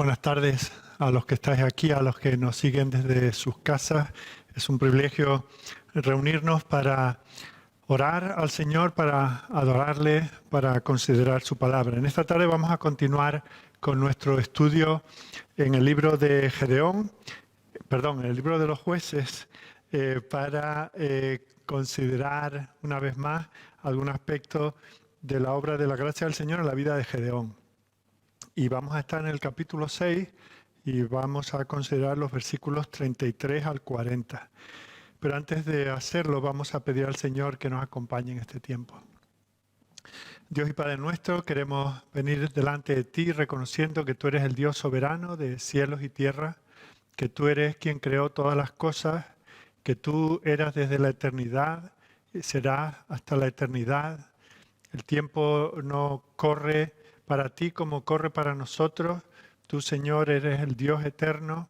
Buenas tardes a los que estáis aquí, a los que nos siguen desde sus casas. Es un privilegio reunirnos para orar al Señor, para adorarle, para considerar su palabra. En esta tarde vamos a continuar con nuestro estudio en el libro de Gedeón, en el libro de los jueces, para considerar una vez más algún aspecto de la obra de la gracia del Señor en la vida de Gedeón. Y vamos a estar en el capítulo 6 y vamos a considerar los versículos 33 al 40. Pero antes de hacerlo, vamos a pedir al Señor que nos acompañe en este tiempo. Dios y Padre nuestro, queremos venir delante de ti reconociendo que tú eres el Dios soberano de cielos y tierra, que tú eres quien creó todas las cosas, que tú eras desde la eternidad y serás hasta la eternidad. El tiempo no corre para ti como corre para nosotros. Tú, Señor, eres el Dios eterno.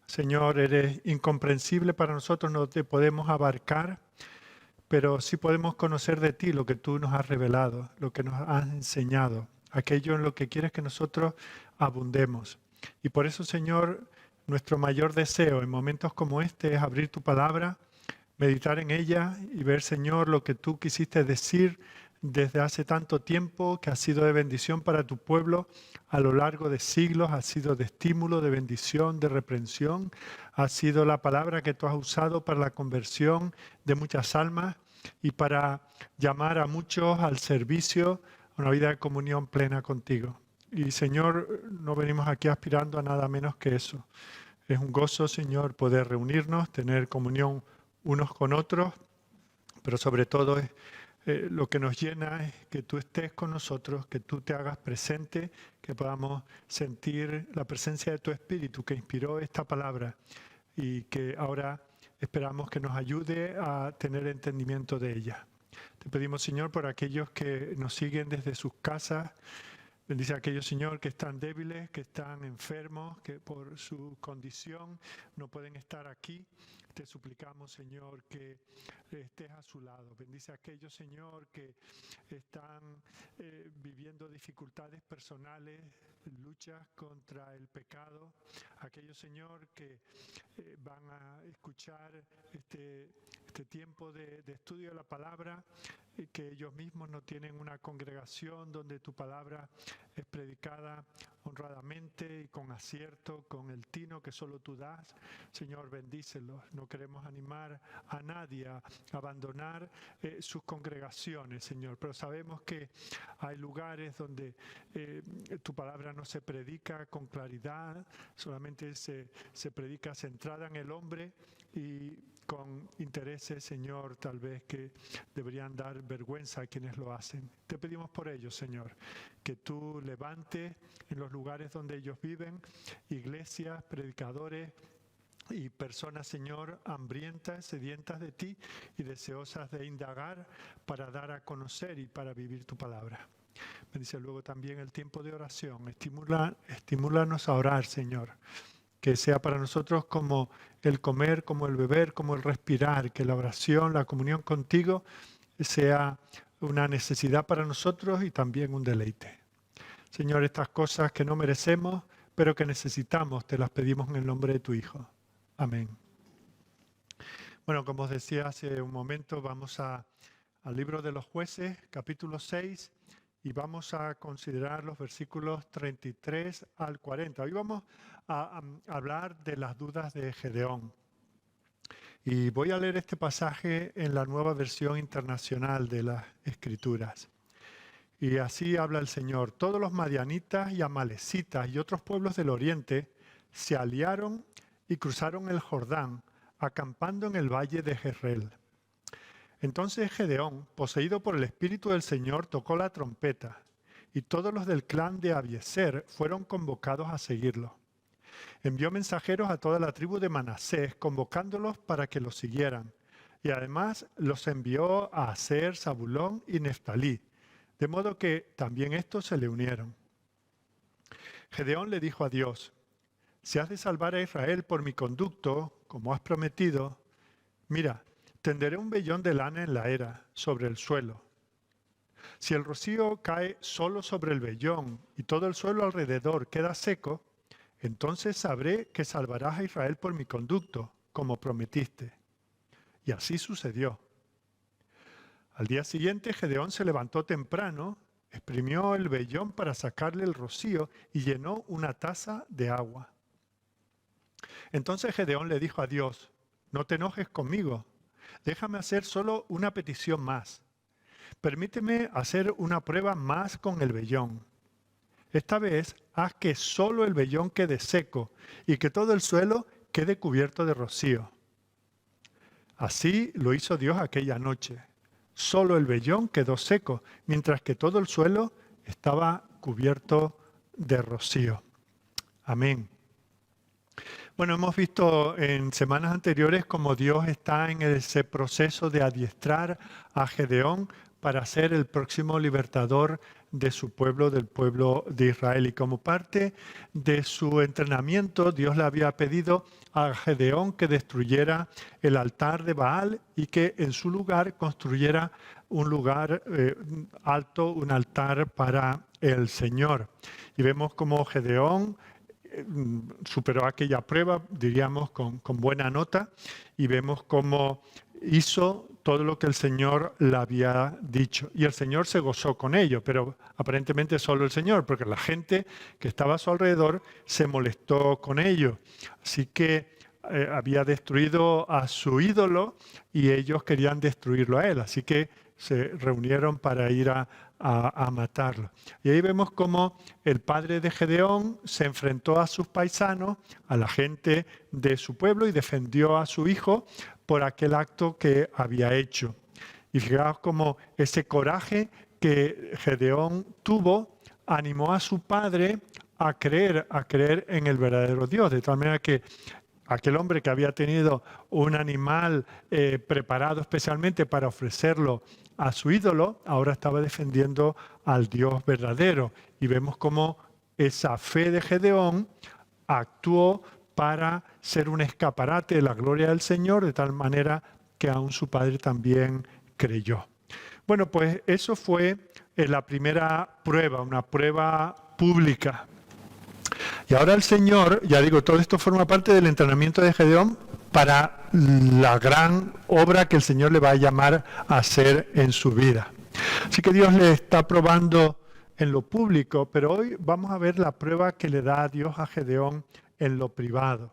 Señor, eres incomprensible para nosotros, no te podemos abarcar, pero sí podemos conocer de ti lo que tú nos has revelado, lo que nos has enseñado, aquello en lo que quieres que nosotros abundemos. Y por eso, Señor, nuestro mayor deseo en momentos como este es abrir tu palabra, meditar en ella y ver, Señor, lo que tú quisiste decir desde hace tanto tiempo, que ha sido de bendición para tu pueblo a lo largo de siglos, ha sido de estímulo, de bendición, de reprensión, ha sido la palabra que tú has usado para la conversión de muchas almas y para llamar a muchos al servicio, a una vida de comunión plena contigo. Y Señor, no venimos aquí aspirando a nada menos que eso. Es un gozo, Señor, poder reunirnos, tener comunión unos con otros, pero sobre todo lo que nos llena es que tú estés con nosotros, que tú te hagas presente, que podamos sentir la presencia de tu Espíritu que inspiró esta palabra y que ahora esperamos que nos ayude a tener entendimiento de ella. Te pedimos, Señor, por aquellos que nos siguen desde sus casas. Bendice a aquellos, Señor, que están débiles, que están enfermos, que por su condición no pueden estar aquí. Te suplicamos, Señor, que estés a su lado. Bendice a aquellos, Señor, que están viviendo dificultades personales, luchas contra el pecado. Aquellos, Señor, que van a escuchar este tiempo de estudio de la palabra, que ellos mismos no tienen una congregación donde tu palabra es predicada honradamente y con acierto, con el tino que solo tú das. Señor, bendícelos. No queremos animar a nadie a abandonar sus congregaciones, Señor, pero sabemos que hay lugares donde tu palabra no se predica con claridad, solamente se predica centrada en el hombre y con intereses, Señor, tal vez que deberían dar vergüenza a quienes lo hacen. Te pedimos por ellos, Señor, que tú levantes en los lugares donde ellos viven iglesias, predicadores y personas, Señor, hambrientas, sedientas de ti y deseosas de indagar para dar a conocer y para vivir tu palabra. Bendice luego también el tiempo de oración. Estimúlanos a orar, Señor. Que sea para nosotros como el comer, como el beber, como el respirar, que la oración, la comunión contigo sea una necesidad para nosotros y también un deleite. Señor, estas cosas que no merecemos, pero que necesitamos, te las pedimos en el nombre de tu Hijo. Amén. Bueno, como os decía hace un momento, vamos al libro de los jueces, capítulo 6, y vamos a considerar los versículos 33 al 40. Hoy vamos a hablar de las dudas de Gedeón. Y voy a leer este pasaje en la Nueva Versión Internacional de las Escrituras. Y así habla el Señor. Todos los madianitas y amalecitas y otros pueblos del oriente se aliaron y cruzaron el Jordán, acampando en el valle de Jezreel. Entonces Gedeón, poseído por el Espíritu del Señor, tocó la trompeta, y todos los del clan de Abiezer fueron convocados a seguirlo. Envió mensajeros a toda la tribu de Manasés, convocándolos para que los siguieran, y además los envió a Aser, Zabulón y Neftalí, de modo que también estos se le unieron. Gedeón le dijo a Dios: si has de salvar a Israel por mi conducto, como has prometido, mira, tenderé un vellón de lana en la era, sobre el suelo. Si el rocío cae solo sobre el vellón y todo el suelo alrededor queda seco, Entonces sabré que salvarás a Israel por mi conducto, como prometiste. Y así sucedió. Al día siguiente, Gedeón se levantó temprano, exprimió el vellón para sacarle el rocío y llenó una taza de agua. Entonces Gedeón le dijo a Dios: no te enojes conmigo, déjame hacer solo una petición más. Permíteme hacer una prueba más con el vellón. Esta vez haz que solo el vellón quede seco y que todo el suelo quede cubierto de rocío. Así lo hizo Dios aquella noche. Solo el vellón quedó seco, mientras que todo el suelo estaba cubierto de rocío. Amén. Bueno, hemos visto en semanas anteriores cómo Dios está en ese proceso de adiestrar a Gedeón para ser el próximo libertador de su pueblo, del pueblo de Israel. Y como parte de su entrenamiento, Dios le había pedido a Gedeón que destruyera el altar de Baal y que en su lugar construyera un lugar alto, un altar para el Señor. Y vemos cómo Gedeón superó aquella prueba, diríamos, con buena nota, y vemos cómo hizo todo lo que el Señor le había dicho. Y el Señor se gozó con ello, pero aparentemente solo el Señor, porque la gente que estaba a su alrededor se molestó con ello. Así que había destruido a su ídolo y ellos querían destruirlo a él. Así que se reunieron para ir a matarlo. Y ahí vemos cómo el padre de Gedeón se enfrentó a sus paisanos, a la gente de su pueblo, y defendió a su hijo por aquel acto que había hecho. Y fijaos cómo ese coraje que Gedeón tuvo animó a su padre a creer en el verdadero Dios, de tal manera que aquel hombre que había tenido un animal preparado especialmente para ofrecerlo a su ídolo, ahora estaba defendiendo al Dios verdadero. Y vemos cómo esa fe de Gedeón actuó para ser un escaparate de la gloria del Señor, de tal manera que aún su padre también creyó. Bueno, pues eso fue la primera prueba, una prueba pública. Y ahora el Señor, ya digo, todo esto forma parte del entrenamiento de Gedeón para la gran obra que el Señor le va a llamar a hacer en su vida. Así que Dios le está probando en lo público, pero hoy vamos a ver la prueba que le da Dios a Gedeón en lo privado.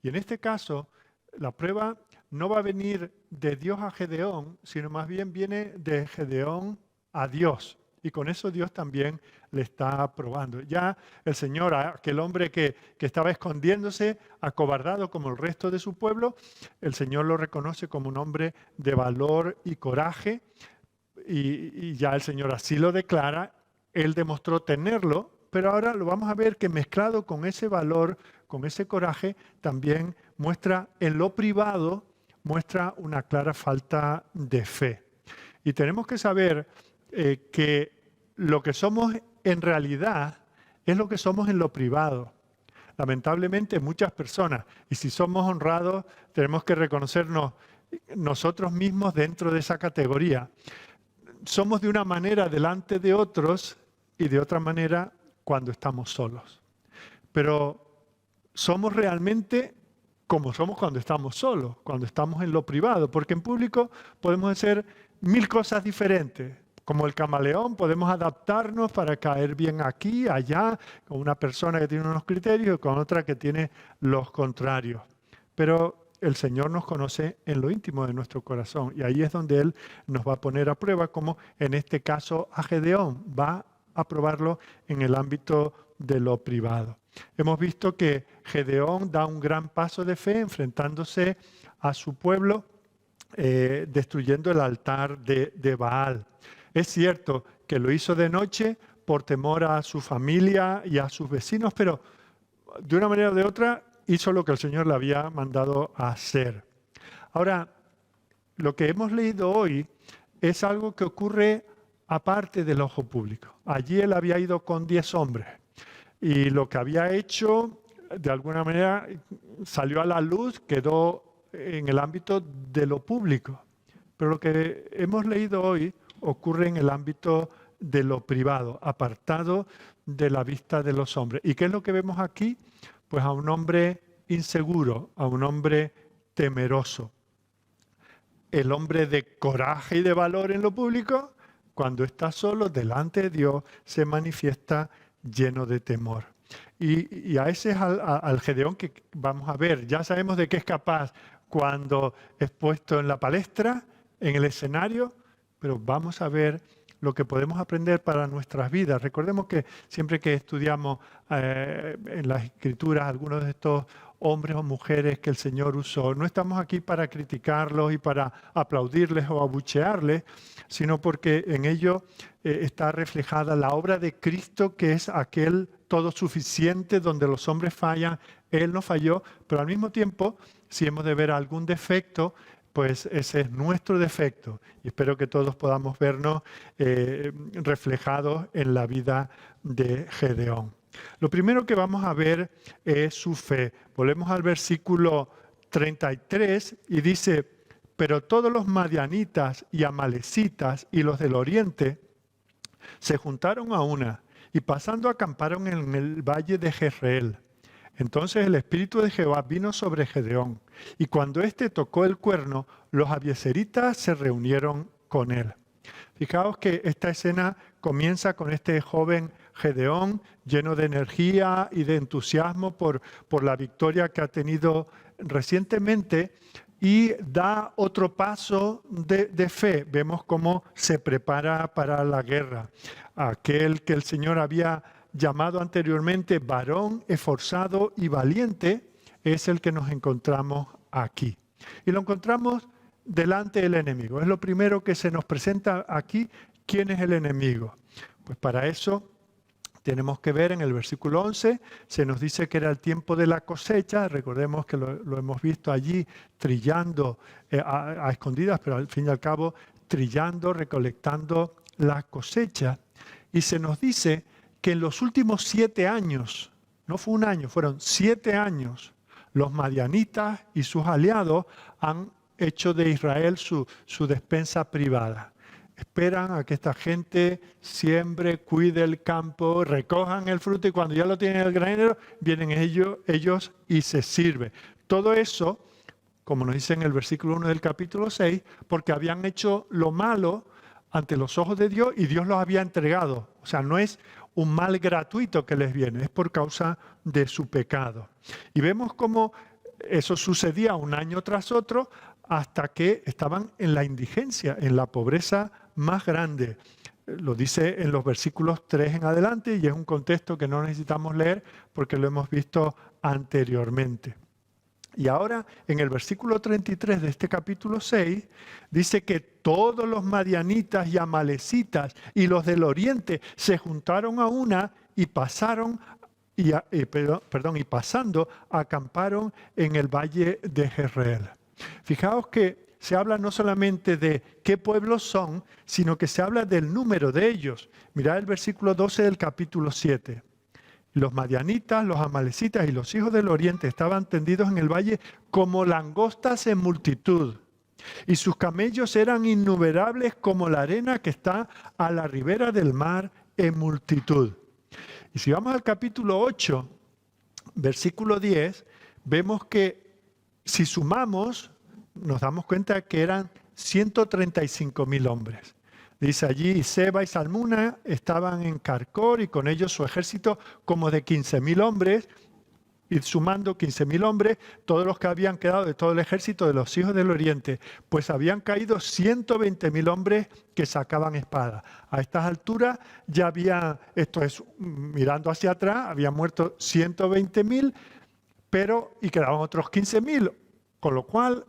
Y en este caso, la prueba no va a venir de Dios a Gedeón, sino más bien viene de Gedeón a Dios. Y con eso Dios también le está probando. Ya el Señor, aquel hombre que estaba escondiéndose, acobardado como el resto de su pueblo, el Señor lo reconoce como un hombre de valor y coraje. Y ya el Señor así lo declara. Él demostró tenerlo, pero ahora lo vamos a ver que mezclado con ese valor, con ese coraje, también muestra en lo privado, muestra una clara falta de fe. Y tenemos que saber que lo que somos en realidad es lo que somos en lo privado. Lamentablemente muchas personas, y si somos honrados, tenemos que reconocernos nosotros mismos dentro de esa categoría. Somos de una manera delante de otros y de otra manera cuando estamos solos. Pero somos realmente como somos cuando estamos solos, cuando estamos en lo privado, porque en público podemos hacer 1000 cosas diferentes. Como el camaleón, podemos adaptarnos para caer bien aquí, allá, con una persona que tiene unos criterios y con otra que tiene los contrarios. Pero el Señor nos conoce en lo íntimo de nuestro corazón y ahí es donde Él nos va a poner a prueba, como en este caso a Gedeón, va a probarlo en el ámbito de lo privado. Hemos visto que Gedeón da un gran paso de fe enfrentándose a su pueblo, destruyendo el altar de Baal. Es cierto que lo hizo de noche por temor a su familia y a sus vecinos, pero de una manera o de otra hizo lo que el Señor le había mandado a hacer. Ahora, lo que hemos leído hoy es algo que ocurre aparte del ojo público. Allí él había ido con 10 hombres y lo que había hecho, de alguna manera, salió a la luz, quedó en el ámbito de lo público. Pero lo que hemos leído hoy ocurre en el ámbito de lo privado, apartado de la vista de los hombres. ¿Y qué es lo que vemos aquí? Pues a un hombre inseguro, a un hombre temeroso. El hombre de coraje y de valor en lo público, cuando está solo delante de Dios, se manifiesta lleno de temor. Y a ese es al Gedeón que vamos a ver. Ya sabemos de qué es capaz cuando es puesto en la palestra, en el escenario, pero vamos a ver lo que podemos aprender para nuestras vidas. Recordemos que siempre que estudiamos en las Escrituras algunos de estos hombres o mujeres que el Señor usó, no estamos aquí para criticarlos y para aplaudirles o abuchearles, sino porque en ello está reflejada la obra de Cristo, que es aquel todo suficiente donde los hombres fallan. Él no falló, pero al mismo tiempo, si hemos de ver algún defecto, pues ese es nuestro defecto. Y espero que todos podamos vernos reflejados en la vida de Gedeón. Lo primero que vamos a ver es su fe. Volvemos al versículo 33 y dice: pero todos los madianitas y amalecitas y los del oriente se juntaron a una y pasando acamparon en el valle de Jezreel. Entonces el espíritu de Jehová vino sobre Gedeón, y cuando éste tocó el cuerno, los abiezeritas se reunieron con él. Fijaos que esta escena comienza con este joven Gedeón lleno de energía y de entusiasmo por la victoria que ha tenido recientemente, y da otro paso de fe. Vemos cómo se prepara para la guerra. Aquel que el Señor había llamado anteriormente varón esforzado y valiente es el que nos encontramos aquí. Y lo encontramos delante del enemigo. Es lo primero que se nos presenta aquí. ¿Quién es el enemigo? Pues para eso tenemos que ver en el versículo 11, se nos dice que era el tiempo de la cosecha. Recordemos que lo hemos visto allí trillando a escondidas, pero al fin y al cabo trillando, recolectando la cosecha. Y se nos dice que en los últimos 7 años, no fue un año, fueron 7 años, los madianitas y sus aliados han hecho de Israel su despensa privada. Esperan a que esta gente siembre, cuide el campo, recojan el fruto y cuando ya lo tienen en el granero, vienen ellos y se sirven. Todo eso, como nos dice en el versículo 1 del capítulo 6, porque habían hecho lo malo ante los ojos de Dios y Dios los había entregado. O sea, no es un mal gratuito que les viene, es por causa de su pecado. Y vemos cómo eso sucedía un año tras otro hasta que estaban en la indigencia, en la pobreza más grande. Lo dice en los versículos 3 en adelante y es un contexto que no necesitamos leer porque lo hemos visto anteriormente. Y ahora en el versículo 33 de este capítulo 6 dice que todos los madianitas y amalecitas y los del oriente se juntaron a una y pasaron y pasando acamparon en el valle de Jezreel. Fijaos que se habla no solamente de qué pueblos son, sino que se habla del número de ellos. Mirad el versículo 12 del capítulo 7. Los madianitas, los amalecitas y los hijos del oriente estaban tendidos en el valle como langostas en multitud. Y sus camellos eran innumerables como la arena que está a la ribera del mar en multitud. Y si vamos al capítulo 8, versículo 10, vemos que si sumamos, nos damos cuenta que eran 135.000 hombres. Dice allí, Seba y Salmuna estaban en Carcor y con ellos su ejército como de 15.000 hombres, y sumando 15.000 hombres, todos los que habían quedado de todo el ejército de los hijos del oriente, pues habían caído 120.000 hombres que sacaban espada. A estas alturas ya había, esto es mirando hacia atrás, habían muerto 120.000, y quedaban otros 15.000, con lo cual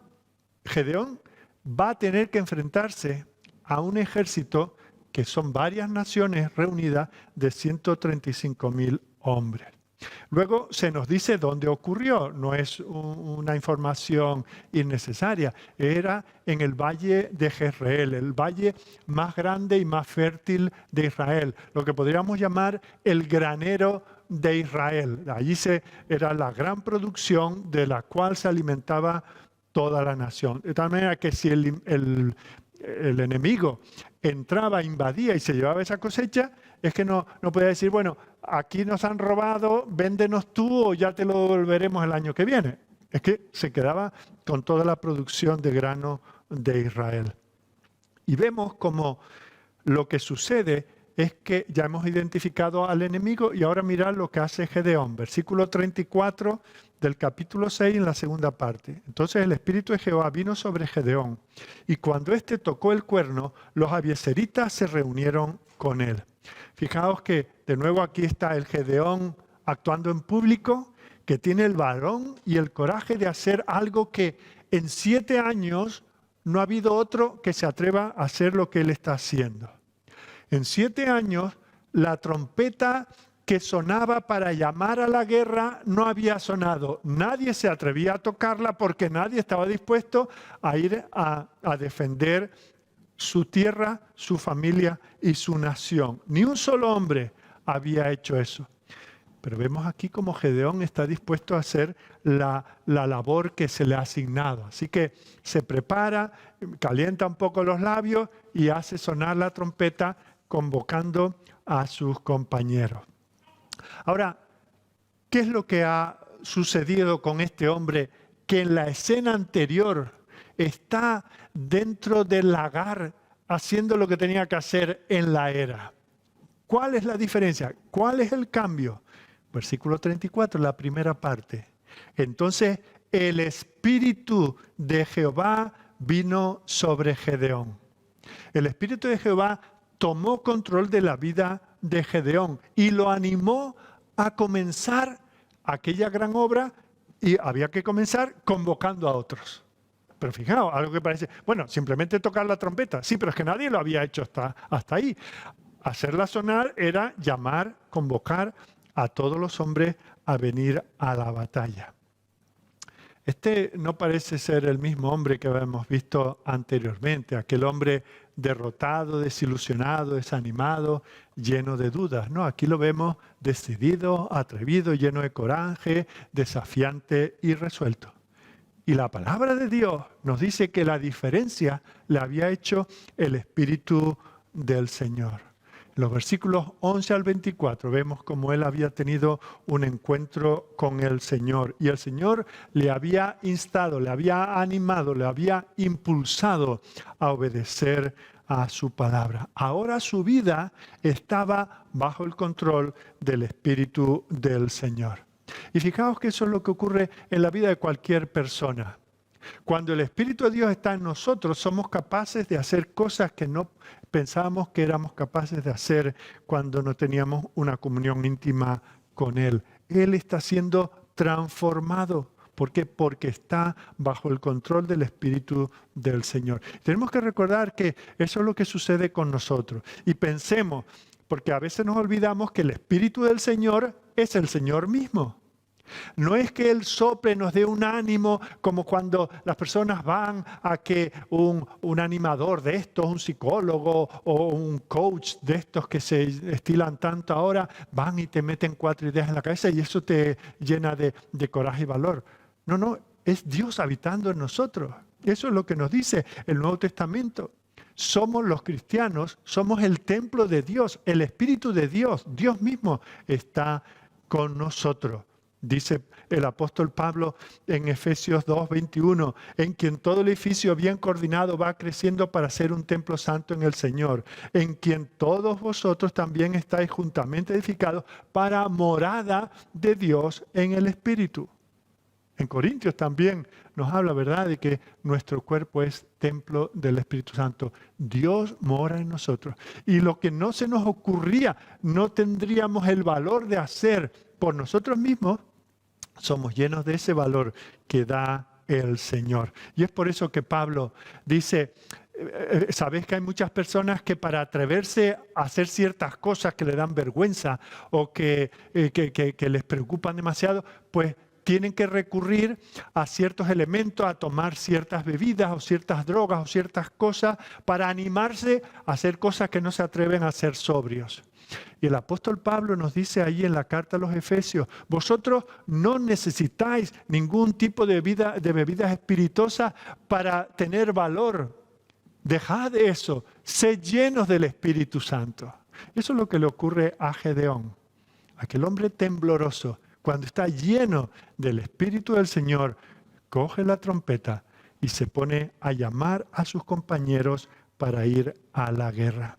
Gedeón va a tener que enfrentarse a un ejército que son varias naciones reunidas de 135.000 hombres. Luego se nos dice dónde ocurrió, no es una información innecesaria, era en el valle de Jezreel, el valle más grande y más fértil de Israel, lo que podríamos llamar el granero de Israel. Allí era la gran producción de la cual se alimentaba toda la nación. De tal manera que si el enemigo entraba, invadía y se llevaba esa cosecha, es que no podía decir, bueno, aquí nos han robado, véndenos tú o ya te lo devolveremos el año que viene. Es que se quedaba con toda la producción de grano de Israel. Y vemos como lo que sucede es que ya hemos identificado al enemigo y ahora mirad lo que hace Gedeón. Versículo 34 del capítulo 6 en la segunda parte. Entonces el Espíritu de Jehová vino sobre Gedeón y cuando éste tocó el cuerno, los abiezeritas se reunieron con él. Fijaos que de nuevo aquí está el Gedeón actuando en público, que tiene el varón y el coraje de hacer algo que en 7 años no ha habido otro que se atreva a hacer lo que él está haciendo. En 7 años, la trompeta que sonaba para llamar a la guerra no había sonado. Nadie se atrevía a tocarla porque nadie estaba dispuesto a ir a defender su tierra, su familia y su nación. Ni un solo hombre había hecho eso. Pero vemos aquí como Gedeón está dispuesto a hacer la labor que se le ha asignado. Así que se prepara, calienta un poco los labios y hace sonar la trompeta convocando a sus compañeros. Ahora, ¿qué es lo que ha sucedido con este hombre que en la escena anterior está dentro del lagar haciendo lo que tenía que hacer en la era? ¿Cuál es la diferencia? ¿Cuál es el cambio? Versículo 34, la primera parte. Entonces, el Espíritu de Jehová vino sobre Gedeón. El Espíritu de Jehová tomó control de la vida de Gedeón y lo animó a comenzar aquella gran obra y había que comenzar convocando a otros. Pero fijaos, algo que parece, bueno, simplemente tocar la trompeta. Sí, pero es que nadie lo había hecho hasta ahí. Hacerla sonar era llamar, convocar a todos los hombres a venir a la batalla. Este no parece ser el mismo hombre que habíamos visto anteriormente, aquel hombre derrotado, desilusionado, desanimado, lleno de dudas. No, aquí lo vemos decidido, atrevido, lleno de coraje, desafiante y resuelto. Y la palabra de Dios nos dice que la diferencia la había hecho el Espíritu del Señor. En los versículos 11 al 24 vemos cómo él había tenido un encuentro con el Señor y el Señor le había instado, le había animado, le había impulsado a obedecer a su palabra. Ahora su vida estaba bajo el control del Espíritu del Señor. Y fijaos que eso es lo que ocurre en la vida de cualquier persona. Cuando el Espíritu de Dios está en nosotros, somos capaces de hacer cosas que no pensábamos que éramos capaces de hacer cuando no teníamos una comunión íntima con Él. Él está siendo transformado. ¿Por qué? Porque está bajo el control del Espíritu del Señor. Tenemos que recordar que eso es lo que sucede con nosotros. Y pensemos, porque a veces nos olvidamos que el Espíritu del Señor es el Señor mismo. No es que Él sople, nos dé un ánimo como cuando las personas van a que un animador de estos, un psicólogo o un coach de estos que se estilan tanto ahora, van y te meten 4 ideas en la cabeza y eso te llena de coraje y valor. No, es Dios habitando en nosotros. Eso es lo que nos dice el Nuevo Testamento. Somos los cristianos, somos el templo de Dios, el Espíritu de Dios. Dios mismo está con nosotros. Dice el apóstol Pablo en Efesios 2:21, en quien todo el edificio bien coordinado va creciendo para ser un templo santo en el Señor, en quien todos vosotros también estáis juntamente edificados para morada de Dios en el Espíritu. En Corintios también nos habla, ¿verdad?, de que nuestro cuerpo es templo del Espíritu Santo. Dios mora en nosotros. Y lo que no se nos ocurría, no tendríamos el valor de hacer por nosotros mismos, somos llenos de ese valor que da el Señor. Y es por eso que Pablo dice, sabéis que hay muchas personas que para atreverse a hacer ciertas cosas que le dan vergüenza o que les preocupan demasiado, pues tienen que recurrir a ciertos elementos, a tomar ciertas bebidas o ciertas drogas o ciertas cosas para animarse a hacer cosas que no se atreven a hacer sobrios. Y el apóstol Pablo nos dice ahí en la carta a los Efesios, vosotros no necesitáis ningún tipo de bebidas espirituosas para tener valor. Dejad eso, sed llenos del Espíritu Santo. Eso es lo que le ocurre a Gedeón. aquel hombre tembloroso, cuando está lleno del Espíritu del Señor, coge la trompeta y se pone a llamar a sus compañeros para ir a la guerra.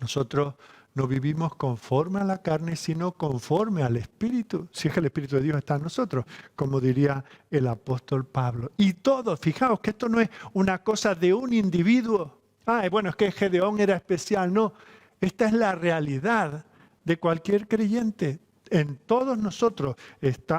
Nosotros no vivimos conforme a la carne, sino conforme al Espíritu. Si es que el Espíritu de Dios está en nosotros, como diría el apóstol Pablo. Y todos, fijaos que esto no es una cosa de un individuo. Bueno, es que Gedeón era especial. No, esta es la realidad de cualquier creyente. En todos nosotros,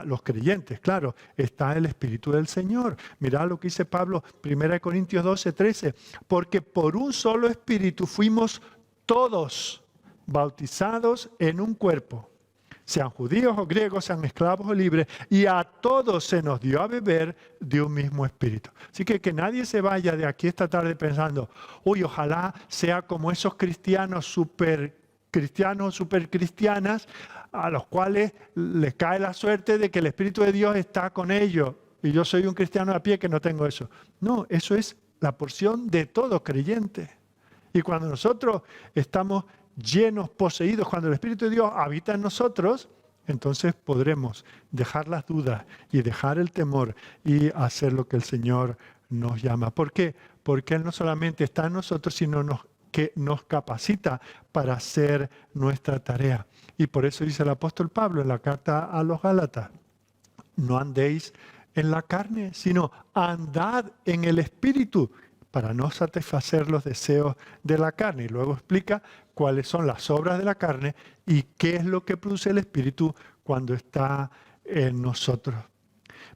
los creyentes, claro, está el Espíritu del Señor. Mirad lo que dice Pablo, 1 Corintios 12, 13. Porque por un solo Espíritu fuimos todos bautizados en un cuerpo, sean judíos o griegos, sean esclavos o libres, y a todos se nos dio a beber de un mismo espíritu. Así que nadie se vaya de aquí esta tarde pensando, ojalá sea como esos cristianos super cristianas, a los cuales les cae la suerte de que el Espíritu de Dios está con ellos, y yo soy un cristiano a pie que no tengo eso. No, eso es la porción de todo creyente. Y cuando nosotros estamos llenos, poseídos, cuando el Espíritu de Dios habita en nosotros, entonces podremos dejar las dudas y dejar el temor y hacer lo que el Señor nos llama. ¿Por qué? Porque Él no solamente está en nosotros, sino que nos capacita para hacer nuestra tarea. Y por eso dice el apóstol Pablo en la carta a los Gálatas, no andéis en la carne, sino andad en el Espíritu, para no satisfacer los deseos de la carne. Y luego explica cuáles son las obras de la carne y qué es lo que produce el Espíritu cuando está en nosotros.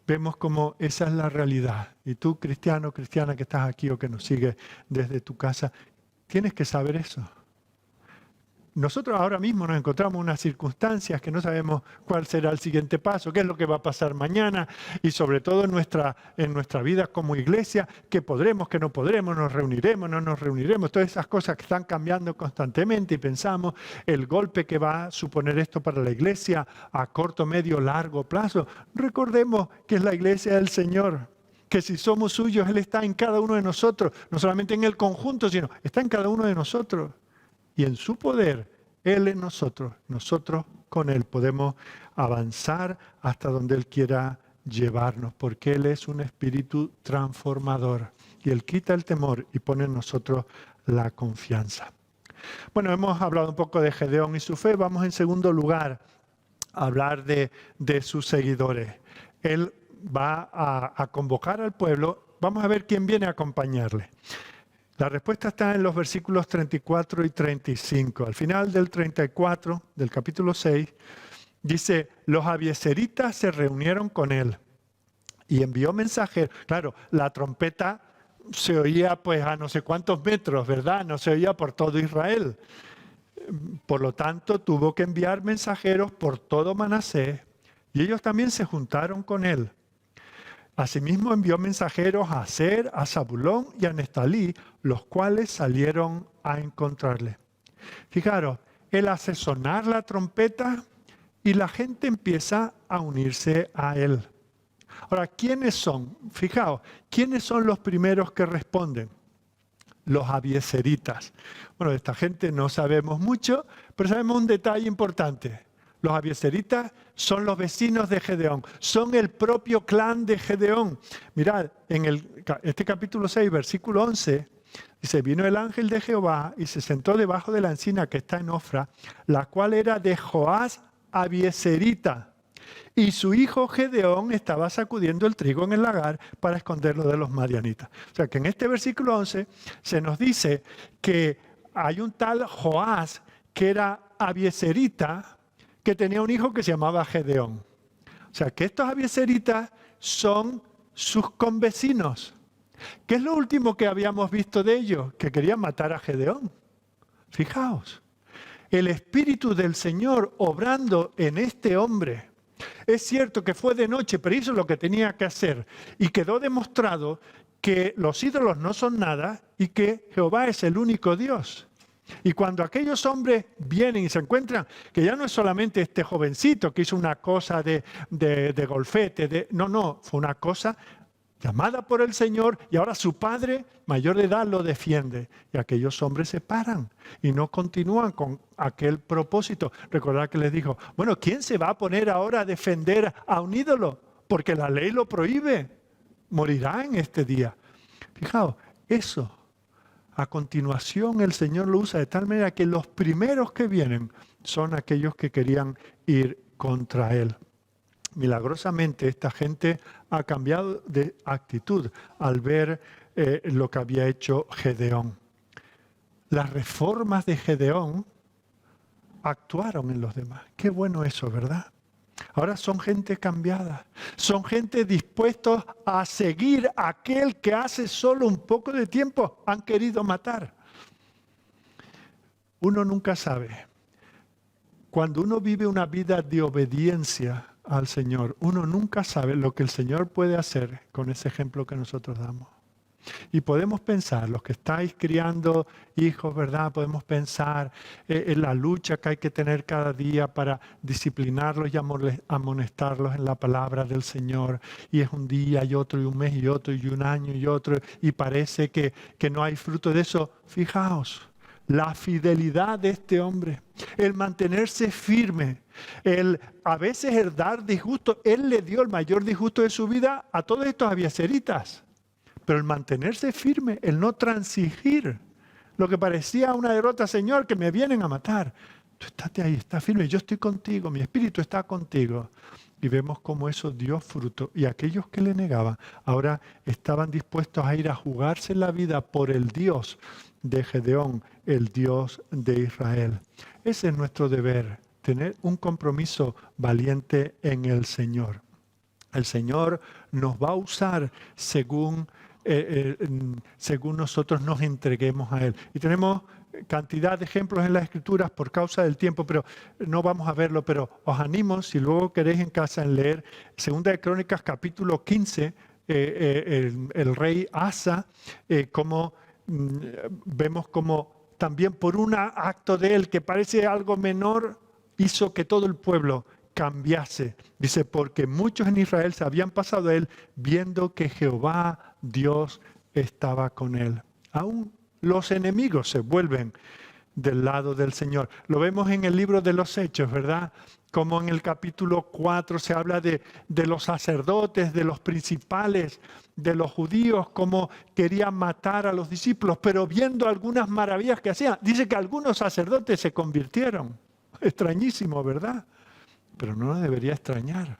Vemos como esa es la realidad. Y tú, cristiano, cristiana que estás aquí o que nos sigues desde tu casa, tienes que saber eso. Nosotros ahora mismo nos encontramos en unas circunstancias que no sabemos cuál será el siguiente paso, qué es lo que va a pasar mañana y sobre todo en nuestra vida como iglesia, qué podremos, qué no podremos, nos reuniremos, no nos reuniremos, todas esas cosas que están cambiando constantemente y pensamos el golpe que va a suponer esto para la iglesia a corto, medio, largo plazo. Recordemos que es la iglesia del Señor, que si somos suyos, Él está en cada uno de nosotros, no solamente en el conjunto, sino está en cada uno de nosotros. Y en su poder, Él en nosotros con Él podemos avanzar hasta donde Él quiera llevarnos, porque Él es un espíritu transformador y Él quita el temor y pone en nosotros la confianza. Bueno, hemos hablado un poco de Gedeón y su fe, vamos en segundo lugar a hablar de sus seguidores. Él va a convocar al pueblo, vamos a ver quién viene a acompañarle. La respuesta está en los versículos 34 y 35. Al final del 34, del capítulo 6, dice, los abiezeritas se reunieron con él y envió mensajeros. Claro, la trompeta se oía pues a no sé cuántos metros, ¿verdad? No se oía por todo Israel. Por lo tanto, tuvo que enviar mensajeros por todo Manasés y ellos también se juntaron con él. Asimismo envió mensajeros a Aser, a Zabulón y a Neftalí, los cuales salieron a encontrarle. Fijaros, él hace sonar la trompeta y la gente empieza a unirse a él. Ahora, ¿quiénes son? Fijaos, ¿quiénes son los primeros que responden? Los abiezeritas. Bueno, de esta gente no sabemos mucho, pero sabemos un detalle importante. Los abiezeritas son los vecinos de Gedeón, son el propio clan de Gedeón. Mirad, en este capítulo 6, versículo 11, dice, vino el ángel de Jehová y se sentó debajo de la encina que está en Ofra, la cual era de Joás abiezerita. Y su hijo Gedeón estaba sacudiendo el trigo en el lagar para esconderlo de los madianitas. O sea que en este versículo 11 se nos dice que hay un tal Joás que era abiezerita, que tenía un hijo que se llamaba Gedeón. O sea, que estos abiezeritas son sus convecinos. ¿Qué es lo último que habíamos visto de ellos? Que querían matar a Gedeón. Fijaos, el Espíritu del Señor obrando en este hombre. Es cierto que fue de noche, pero hizo lo que tenía que hacer. Y quedó demostrado que los ídolos no son nada y que Jehová es el único Dios. Y cuando aquellos hombres vienen y se encuentran, que ya no es solamente este jovencito que hizo una cosa de golfete, no, fue una cosa llamada por el Señor, y ahora su padre, mayor de edad, lo defiende. Y aquellos hombres se paran y no continúan con aquel propósito. Recordad que les dijo, bueno, ¿quién se va a poner ahora a defender a un ídolo? Porque la ley lo prohíbe. Morirá en este día. Fijaos, eso, a continuación el Señor lo usa de tal manera que los primeros que vienen son aquellos que querían ir contra Él. Milagrosamente esta gente ha cambiado de actitud al ver lo que había hecho Gedeón. Las reformas de Gedeón actuaron en los demás. Qué bueno eso, ¿verdad? Ahora son gente cambiada, son gente dispuestos a seguir a aquel que hace solo un poco de tiempo han querido matar. Uno nunca sabe. Cuando uno vive una vida de obediencia al Señor, uno nunca sabe lo que el Señor puede hacer con ese ejemplo que nosotros damos. Y podemos pensar, los que estáis criando hijos, ¿verdad? Podemos pensar en la lucha que hay que tener cada día para disciplinarlos y amonestarlos en la palabra del Señor. Y es un día y otro, y un mes y otro, y un año y otro, y parece que no hay fruto de eso. Fijaos, la fidelidad de este hombre, el mantenerse firme, a veces el dar disgusto. Él le dio el mayor disgusto de su vida a todos estos abiezeritas. Pero el mantenerse firme, el no transigir, lo que parecía una derrota, Señor, que me vienen a matar. Tú estate ahí, está firme, yo estoy contigo, mi espíritu está contigo. Y vemos cómo eso dio fruto. Y aquellos que le negaban, ahora estaban dispuestos a ir a jugarse la vida por el Dios de Gedeón, el Dios de Israel. Ese es nuestro deber, tener un compromiso valiente en el Señor. El Señor nos va a usar según nosotros nos entreguemos a Él. Y tenemos cantidad de ejemplos en las Escrituras por causa del tiempo, pero no vamos a verlo. Pero os animo, si luego queréis en casa, en leer 2 de Crónicas capítulo 15, el rey Asa, vemos como también por un acto de él que parece algo menor, hizo que todo el pueblo cambiase. Dice, porque muchos en Israel se habían pasado a él viendo que Jehová Dios estaba con él. Aún los enemigos se vuelven del lado del Señor. Lo vemos en el libro de los Hechos, ¿verdad? Como en el capítulo 4 se habla de los sacerdotes, de los principales, de los judíos, como querían matar a los discípulos, pero viendo algunas maravillas que hacían. Dice que algunos sacerdotes se convirtieron. Extrañísimo, ¿verdad? Pero no nos debería extrañar.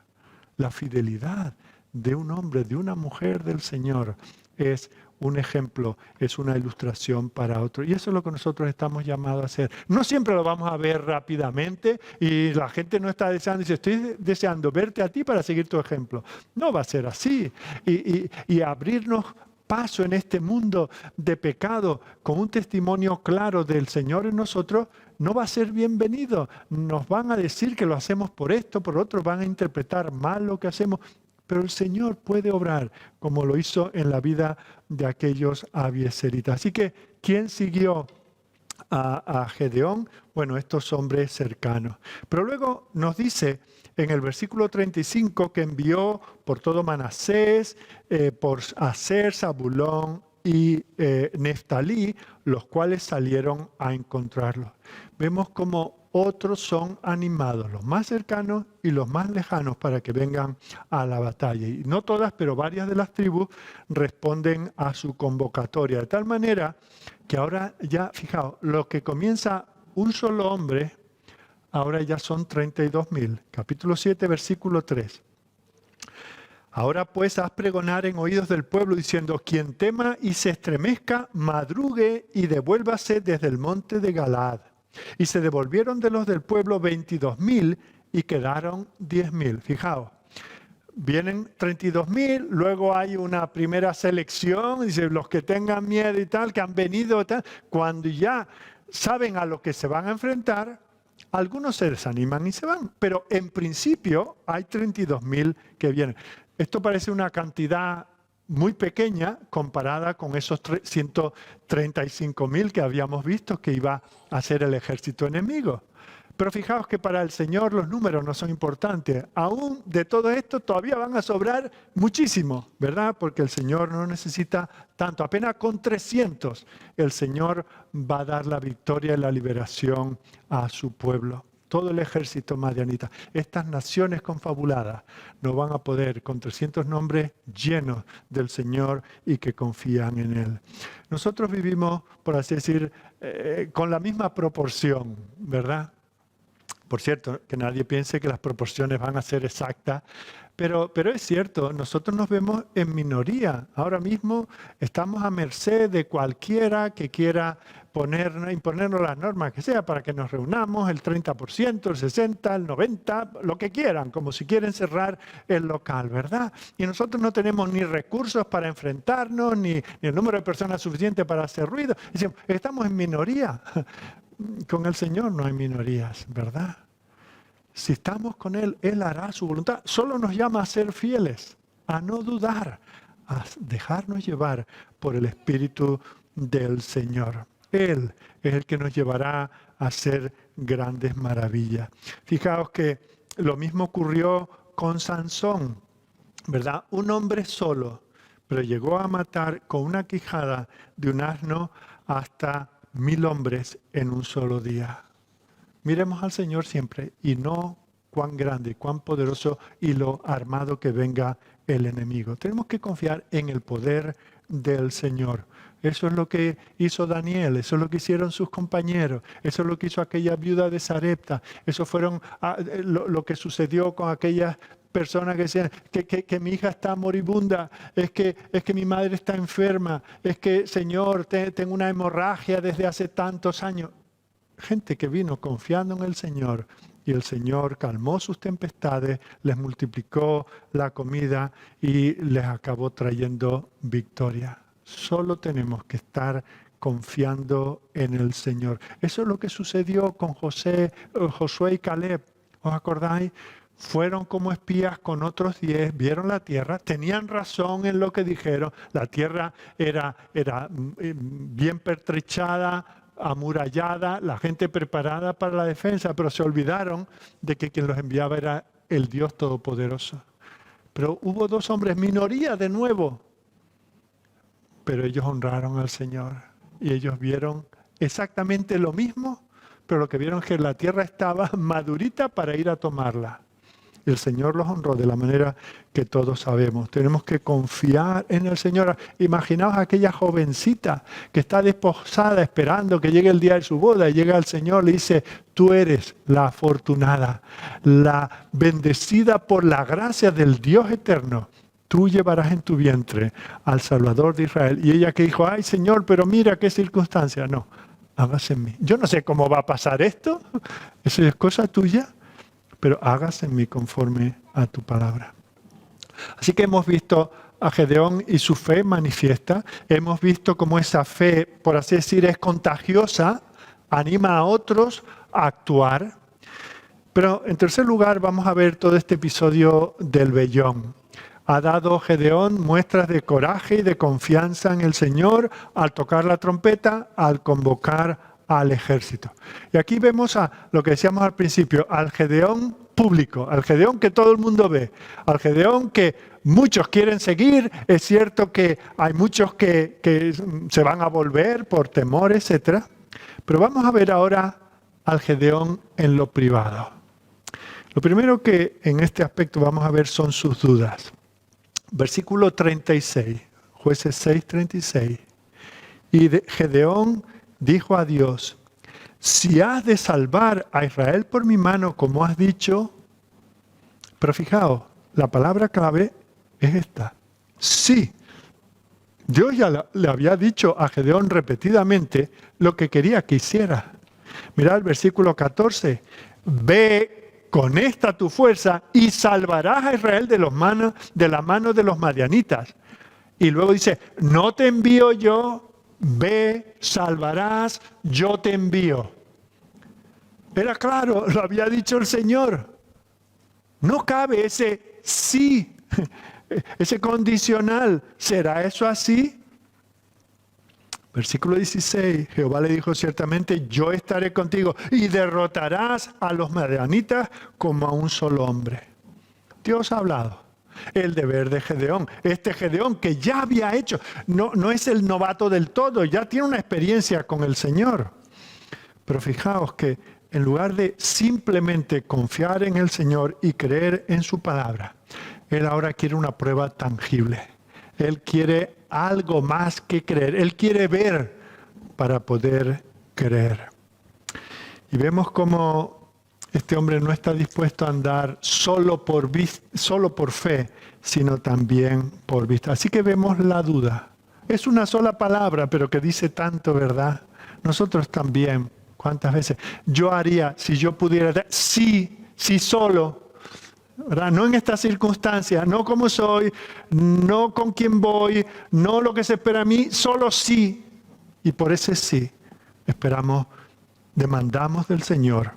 La fidelidad de un hombre, de una mujer del Señor es un ejemplo, es una ilustración para otro. Y eso es lo que nosotros estamos llamados a hacer. No siempre lo vamos a ver rápidamente y la gente no está deseando, dice, estoy deseando verte a ti para seguir tu ejemplo. No va a ser así. Y abrirnos paso en este mundo de pecado con un testimonio claro del Señor en nosotros no va a ser bienvenido. Nos van a decir que lo hacemos por esto, por otro, van a interpretar mal lo que hacemos. Pero el Señor puede obrar como lo hizo en la vida de aquellos abiezeritas. Así que, ¿quién siguió a Gedeón? Bueno, estos hombres cercanos. Pero luego nos dice en el versículo 35 que envió por todo Manasés, por Aser, Zabulón y Neftalí, los cuales salieron a encontrarlos. Vemos como otros son animados, los más cercanos y los más lejanos, para que vengan a la batalla. Y no todas, pero varias de las tribus responden a su convocatoria. De tal manera que ahora ya, fijaos, lo que comienza un solo hombre, ahora ya son 32,000. Capítulo 7, versículo 3. Ahora pues haz pregonar en oídos del pueblo diciendo, quien tema y se estremezca, madrugue y devuélvase desde el monte de Galaad. Y se devolvieron de los del pueblo 22,000 y quedaron 10,000. Fijaos, vienen 32,000, luego hay una primera selección, dice, los que tengan miedo y tal, que han venido y tal. Cuando ya saben a lo que se van a enfrentar, algunos se desaniman y se van. Pero en principio hay 32,000 que vienen. Esto parece una cantidad muy pequeña comparada con esos 135,000 que habíamos visto que iba a ser el ejército enemigo. Pero fijaos que para el Señor los números no son importantes. Aún de todo esto todavía van a sobrar muchísimo, ¿verdad? Porque el Señor no necesita tanto. Apenas con 300 el Señor va a dar la victoria y la liberación a su pueblo. Todo el ejército madianita. Estas naciones confabuladas no van a poder con 300 nombres llenos del Señor y que confían en Él. Nosotros vivimos, por así decir, con la misma proporción, ¿verdad? Por cierto, que nadie piense que las proporciones van a ser exactas, pero es cierto, nosotros nos vemos en minoría. Ahora mismo estamos a merced de cualquiera que quiera imponernos las normas que sea para que nos reunamos, el 30%, el 60%, el 90%, lo que quieran, como si quieren cerrar el local, ¿verdad? Y nosotros no tenemos ni recursos para enfrentarnos, ni el número de personas suficiente para hacer ruido. Decimos, estamos en minoría. Con el Señor no hay minorías, ¿verdad? Si estamos con Él, Él hará su voluntad. Solo nos llama a ser fieles, a no dudar, a dejarnos llevar por el Espíritu del Señor. Él es el que nos llevará a hacer grandes maravillas. Fijaos que lo mismo ocurrió con Sansón, ¿verdad? Un hombre solo, pero llegó a matar con una quijada de un asno hasta 1000 hombres en un solo día. Miremos al Señor siempre y no cuán grande, cuán poderoso y lo armado que venga el enemigo. Tenemos que confiar en el poder del Señor. Eso es lo que hizo Daniel, eso es lo que hicieron sus compañeros, eso es lo que hizo aquella viuda de Sarepta, eso fueron lo que sucedió con aquellas personas que decían que mi hija está moribunda, es que mi madre está enferma, es que, Señor, tengo una hemorragia desde hace tantos años. Gente que vino confiando en el Señor y el Señor calmó sus tempestades, les multiplicó la comida y les acabó trayendo victoria. Solo tenemos que estar confiando en el Señor. Eso es lo que sucedió con Josué y Caleb. ¿Os acordáis? Fueron como espías con otros 10, vieron la tierra, tenían razón en lo que dijeron. La tierra era bien pertrechada, amurallada, la gente preparada para la defensa, pero se olvidaron de que quien los enviaba era el Dios Todopoderoso. Pero hubo 2 hombres, minoría de nuevo, pero ellos honraron al Señor y ellos vieron exactamente lo mismo, pero lo que vieron es que la tierra estaba madurita para ir a tomarla. Y el Señor los honró de la manera que todos sabemos. Tenemos que confiar en el Señor. Imaginaos a aquella jovencita que está desposada esperando que llegue el día de su boda y llega el Señor y le dice, tú eres la afortunada, la bendecida por la gracia del Dios eterno. Tú llevarás en tu vientre al Salvador de Israel. Y ella que dijo, ay Señor, pero mira qué circunstancia. No, hágase en mí. Yo no sé cómo va a pasar esto. Eso es cosa tuya. Pero hágase en mí conforme a tu palabra. Así que hemos visto a Gedeón y su fe manifiesta. Hemos visto cómo esa fe, por así decir, es contagiosa, anima a otros a actuar. Pero en tercer lugar vamos a ver todo este episodio del vellón. Ha dado Gedeón muestras de coraje y de confianza en el Señor al tocar la trompeta, al convocar al ejército. Y aquí vemos a lo que decíamos al principio, al Gedeón público, al Gedeón que todo el mundo ve, al Gedeón que muchos quieren seguir. Es cierto que hay muchos que se van a volver por temor, etc. Pero vamos a ver ahora al Gedeón en lo privado. Lo primero que en este aspecto vamos a ver son sus dudas. Versículo 36, Jueces 6, 36. Y Gedeón dijo a Dios, si has de salvar a Israel por mi mano, como has dicho, pero fijaos, la palabra clave es esta, sí. Dios ya le había dicho a Gedeón repetidamente lo que quería que hiciera. Mirad el versículo 14, ve con esta tu fuerza y salvarás a Israel de la mano de los madianitas. Y luego dice, no te envío yo, ve, salvarás, yo te envío. Era claro, lo había dicho el Señor. No cabe ese sí, ese condicional. ¿Será eso así? Versículo 16, Jehová le dijo ciertamente, yo estaré contigo y derrotarás a los madianitas como a un solo hombre. Dios ha hablado. El deber de Gedeón. Este Gedeón que ya había hecho, no es el novato del todo, ya tiene una experiencia con el Señor. Pero fijaos que en lugar de simplemente confiar en el Señor y creer en su palabra, él ahora quiere una prueba tangible. Él quiere algo más que creer. Él quiere ver para poder creer. Y vemos cómo este hombre no está dispuesto a andar solo por fe, sino también por vista. Así que vemos la duda. Es una sola palabra, pero que dice tanto, ¿verdad? Nosotros también. ¿Cuántas veces? Yo haría, si yo pudiera, sí solo, ¿verdad? No en estas circunstancias, no como soy, no con quién voy, no lo que se espera a mí, solo sí. Y por ese sí, demandamos del Señor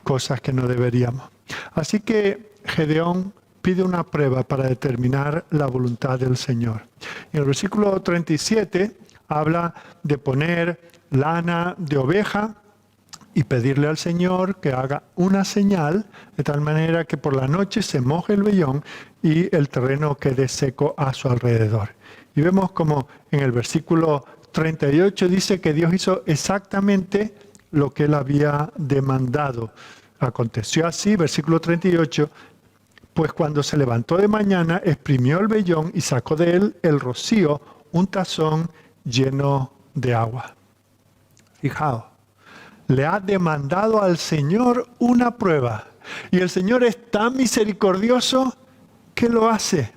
cosas que no deberíamos. Así que Gedeón pide una prueba para determinar la voluntad del Señor. En el versículo 37 habla de poner lana de oveja y pedirle al Señor que haga una señal de tal manera que por la noche se moje el vellón y el terreno quede seco a su alrededor. Y vemos como en el versículo 38 dice que Dios hizo exactamente lo que él había demandado. Aconteció así, versículo 38, pues cuando se levantó de mañana, exprimió el vellón y sacó de él el rocío, un tazón lleno de agua. Fijaos, le ha demandado al Señor una prueba. Y el Señor es tan misericordioso que lo hace.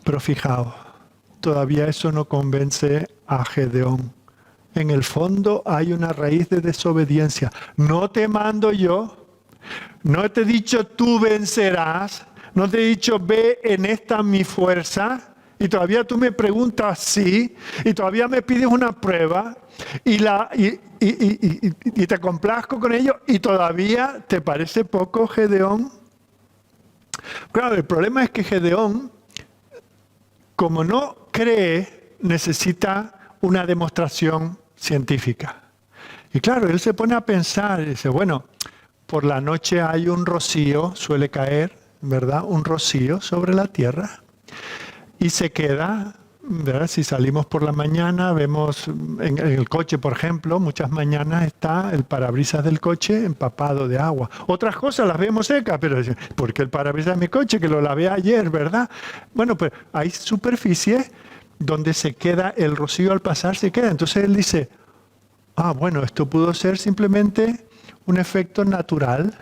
Pero fijaos, todavía eso no convence a Gedeón. En el fondo hay una raíz de desobediencia. No te mando yo, no te he dicho tú vencerás, no te he dicho ve en esta mi fuerza. Y todavía tú me preguntas sí, y todavía me pides una prueba, y te complazco con ello, y todavía te parece poco, Gedeón. Claro, el problema es que Gedeón, como no cree, necesita una demostración científica. Y claro, él se pone a pensar, y dice, bueno, por la noche hay un rocío, suele caer, ¿verdad? Un rocío sobre la tierra. Y se queda, ¿verdad? Si salimos por la mañana, vemos en el coche, por ejemplo, muchas mañanas está el parabrisas del coche empapado de agua. Otras cosas las vemos secas, pero ¿por qué el parabrisas de mi coche? Que lo lavé ayer, ¿verdad? Bueno, pues hay superficies donde se queda el rocío al pasar, se queda. Entonces él dice, bueno, esto pudo ser simplemente un efecto natural.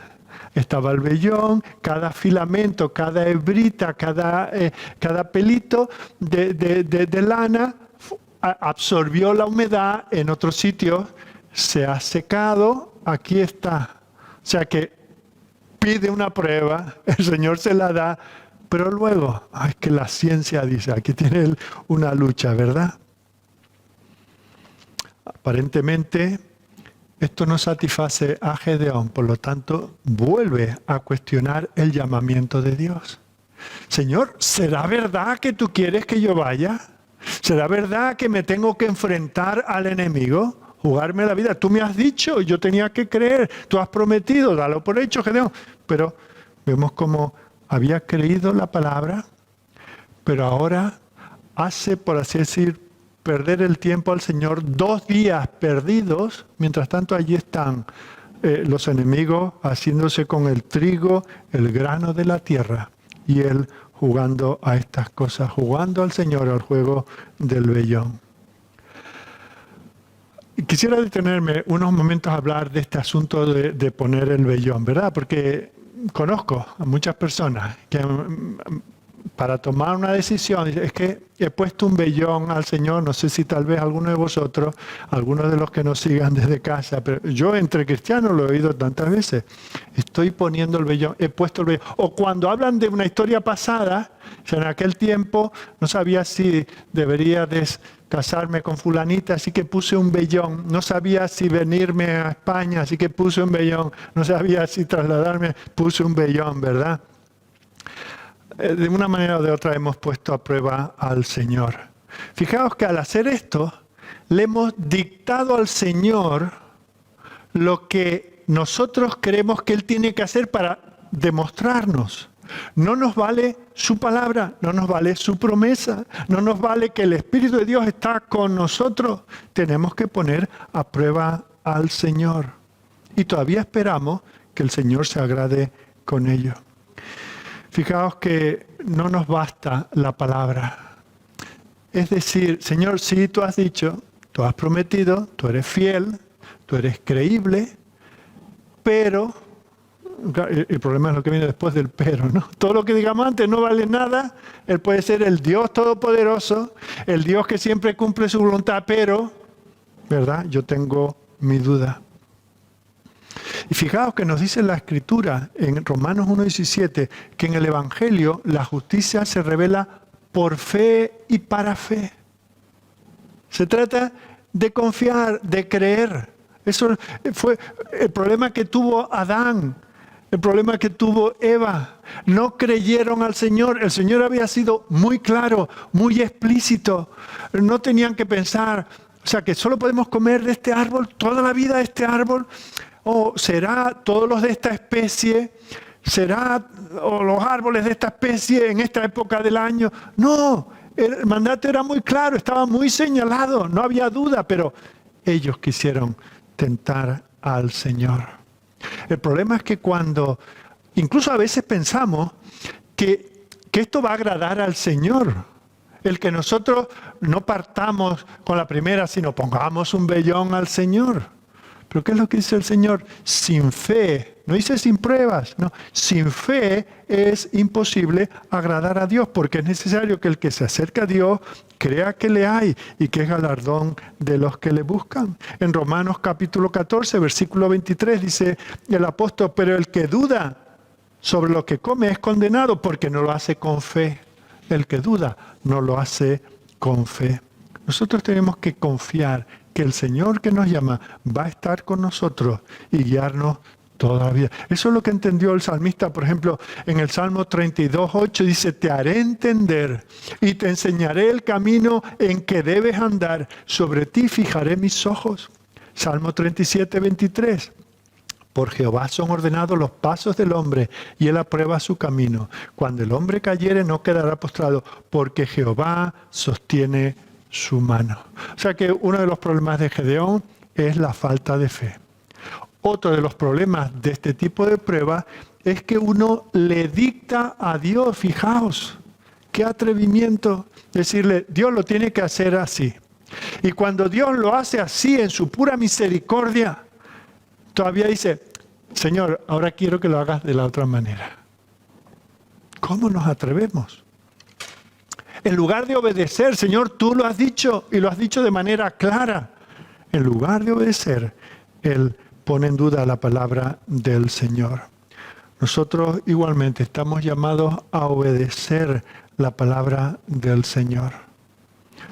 Estaba el vellón, cada filamento, cada hebrita, cada pelito de lana absorbió la humedad en otro sitio, se ha secado, aquí está. O sea que pide una prueba, el Señor se la da, pero luego, es que la ciencia dice, aquí tiene él una lucha, ¿verdad? Aparentemente, esto no satisface a Gedeón, por lo tanto, vuelve a cuestionar el llamamiento de Dios. Señor, ¿será verdad que tú quieres que yo vaya? ¿Será verdad que me tengo que enfrentar al enemigo? Jugarme la vida. Tú me has dicho, yo tenía que creer. Tú has prometido, dalo por hecho, Gedeón. Pero vemos cómo había creído la palabra, pero ahora hace, por así decir, perder el tiempo al Señor, 2 días perdidos, mientras tanto allí están los enemigos haciéndose con el trigo, el grano de la tierra, y él jugando a estas cosas, jugando al Señor al juego del vellón. Y quisiera detenerme unos momentos a hablar de este asunto de poner el vellón, ¿verdad? Porque conozco a muchas personas que para tomar una decisión, es que he puesto un vellón al Señor, no sé si tal vez alguno de vosotros, algunos de los que nos sigan desde casa, pero yo entre cristianos lo he oído tantas veces, estoy poniendo el vellón, he puesto el vellón. O cuando hablan de una historia pasada, o sea, en aquel tiempo no sabía si debería casarme con fulanita, así que puse un vellón, no sabía si venirme a España, así que puse un vellón, no sabía si trasladarme, puse un vellón, ¿verdad? De una manera o de otra hemos puesto a prueba al Señor. Fijaos que al hacer esto, le hemos dictado al Señor lo que nosotros creemos que Él tiene que hacer para demostrarnos. No nos vale su palabra, no nos vale su promesa, no nos vale que el Espíritu de Dios está con nosotros. Tenemos que poner a prueba al Señor. Y todavía esperamos que el Señor se agrade con ello. Fijaos que no nos basta la palabra. Es decir, Señor, sí, tú has dicho, tú has prometido, tú eres fiel, tú eres creíble, pero, el problema es lo que viene después del pero, ¿no? Todo lo que digamos antes no vale nada. Él puede ser el Dios Todopoderoso, el Dios que siempre cumple su voluntad, pero, ¿verdad? Yo tengo mi duda. Y fijaos que nos dice la Escritura en Romanos 1:17 que en el Evangelio la justicia se revela por fe y para fe. Se trata de confiar, de creer. Eso fue el problema que tuvo Adán, el problema que tuvo Eva. No creyeron al Señor. El Señor había sido muy claro, muy explícito. No tenían que pensar, o sea, que solo podemos comer de este árbol, toda la vida de este árbol, o será todos los de esta especie, será o los árboles de esta especie en esta época del año. No, el mandato era muy claro, estaba muy señalado, no había duda, pero ellos quisieron tentar al Señor. El problema es que cuando, incluso a veces pensamos que esto va a agradar al Señor, el que nosotros no partamos con la primera, sino pongamos un vellón al Señor. Pero ¿qué es lo que dice el Señor? Sin fe, no dice sin pruebas, no, sin fe es imposible agradar a Dios, porque es necesario que el que se acerca a Dios crea que le hay y que es galardón de los que le buscan. En Romanos capítulo 14, versículo 23 dice el apóstol, pero el que duda sobre lo que come es condenado porque no lo hace con fe. El que duda no lo hace con fe. Nosotros tenemos que confiar que el Señor que nos llama va a estar con nosotros y guiarnos toda la vida. Eso es lo que entendió el salmista, por ejemplo, en el Salmo 32:8 dice, te haré entender y te enseñaré el camino en que debes andar. Sobre ti fijaré mis ojos. Salmo 37:23. Por Jehová son ordenados los pasos del hombre y él aprueba su camino. Cuando el hombre cayere no quedará postrado, porque Jehová sostiene su mano. O sea que uno de los problemas de Gedeón es la falta de fe. Otro de los problemas de este tipo de pruebas es que uno le dicta a Dios, fijaos, qué atrevimiento decirle, Dios lo tiene que hacer así. Y cuando Dios lo hace así en su pura misericordia, todavía dice, Señor, ahora quiero que lo hagas de la otra manera. ¿Cómo nos atrevemos? En lugar de obedecer, Señor, tú lo has dicho y lo has dicho de manera clara. En lugar de obedecer, Él pone en duda la palabra del Señor. Nosotros igualmente estamos llamados a obedecer la palabra del Señor.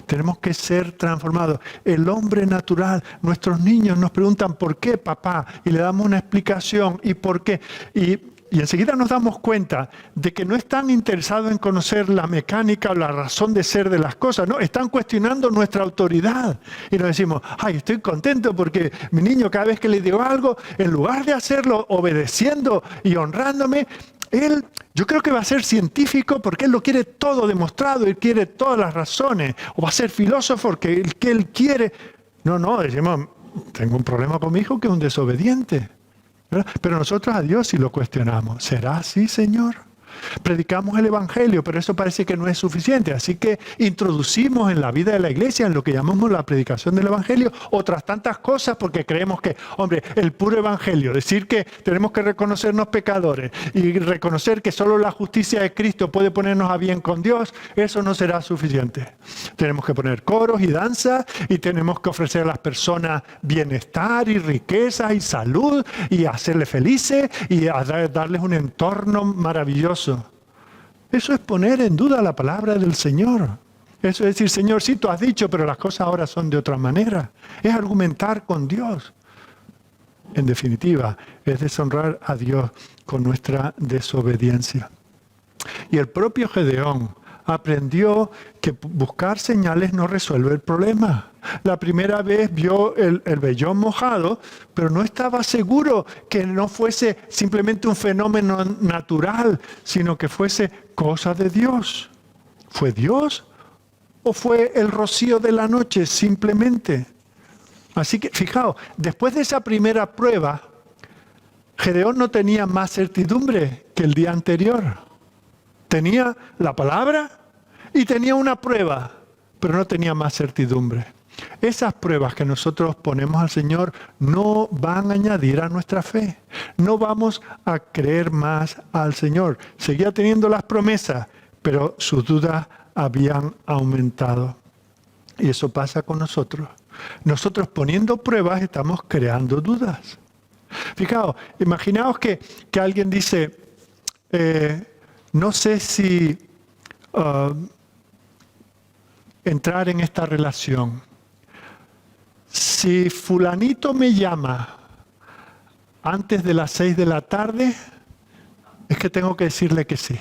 Tenemos que ser transformados. El hombre natural, nuestros niños nos preguntan ¿por qué, papá? Y le damos una explicación ¿y por qué? Y enseguida nos damos cuenta de que no están interesados en conocer la mecánica o la razón de ser de las cosas, no, están cuestionando nuestra autoridad. Y nos decimos, ay, estoy contento porque mi niño cada vez que le digo algo, en lugar de hacerlo obedeciendo y honrándome, él, yo creo que va a ser científico porque él lo quiere todo demostrado, él quiere todas las razones, o va a ser filósofo porque él quiere. No, decimos, tengo un problema con mi hijo que es un desobediente. ¿Verdad? Pero nosotros a Dios sí lo cuestionamos. ¿Será así, Señor? Predicamos el Evangelio, pero eso parece que no es suficiente. Así que introducimos en la vida de la iglesia, en lo que llamamos la predicación del Evangelio, otras tantas cosas porque creemos que, hombre, el puro Evangelio, decir que tenemos que reconocernos pecadores y reconocer que solo la justicia de Cristo puede ponernos a bien con Dios, eso no será suficiente. Tenemos que poner coros y danza y tenemos que ofrecer a las personas bienestar y riqueza y salud y hacerles felices y darles un entorno maravilloso. Eso es poner en duda la palabra del Señor. Eso es decir, Señor, sí, tú has dicho, pero las cosas ahora son de otra manera. Es argumentar con Dios. En definitiva, es deshonrar a Dios con nuestra desobediencia. Y el propio Gedeón, aprendió que buscar señales no resuelve el problema. La primera vez vio el vellón mojado, pero no estaba seguro que no fuese simplemente un fenómeno natural, sino que fuese cosa de Dios. ¿Fue Dios o fue el rocío de la noche simplemente? Así que, fijaos, después de esa primera prueba, Gedeón no tenía más certidumbre que el día anterior. Tenía la palabra y tenía una prueba, pero no tenía más certidumbre. Esas pruebas que nosotros ponemos al Señor no van a añadir a nuestra fe. No vamos a creer más al Señor. Seguía teniendo las promesas, pero sus dudas habían aumentado. Y eso pasa con nosotros. Nosotros poniendo pruebas estamos creando dudas. Fijaos, imaginaos que alguien dice, no sé si entrar en esta relación. Si fulanito me llama antes de las 6 de la tarde, es que tengo que decirle que sí.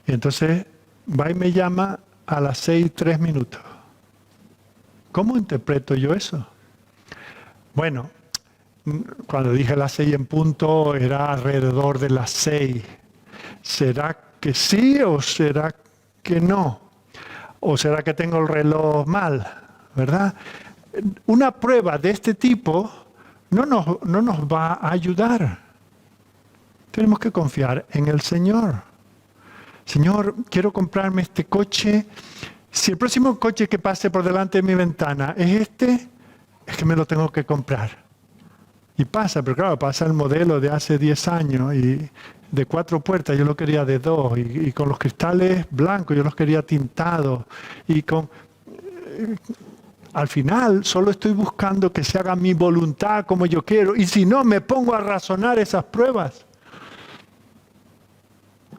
Y entonces va y me llama a las 6:03. ¿Cómo interpreto yo eso? Bueno, cuando dije las 6 en punto, era alrededor de las 6. ¿Será que sí o será que no? ¿O será que tengo el reloj mal? ¿Verdad? Una prueba de este tipo no nos va a ayudar. Tenemos que confiar en el Señor. Señor, quiero comprarme este coche. Si el próximo coche que pase por delante de mi ventana es este, es que me lo tengo que comprar. Y pasa, pero claro, pasa el modelo de hace 10 años y de 4 puertas, yo lo quería de 2, y con los cristales blancos, yo los quería tintados. Al final solo estoy buscando que se haga mi voluntad como yo quiero, y si no, me pongo a razonar esas pruebas.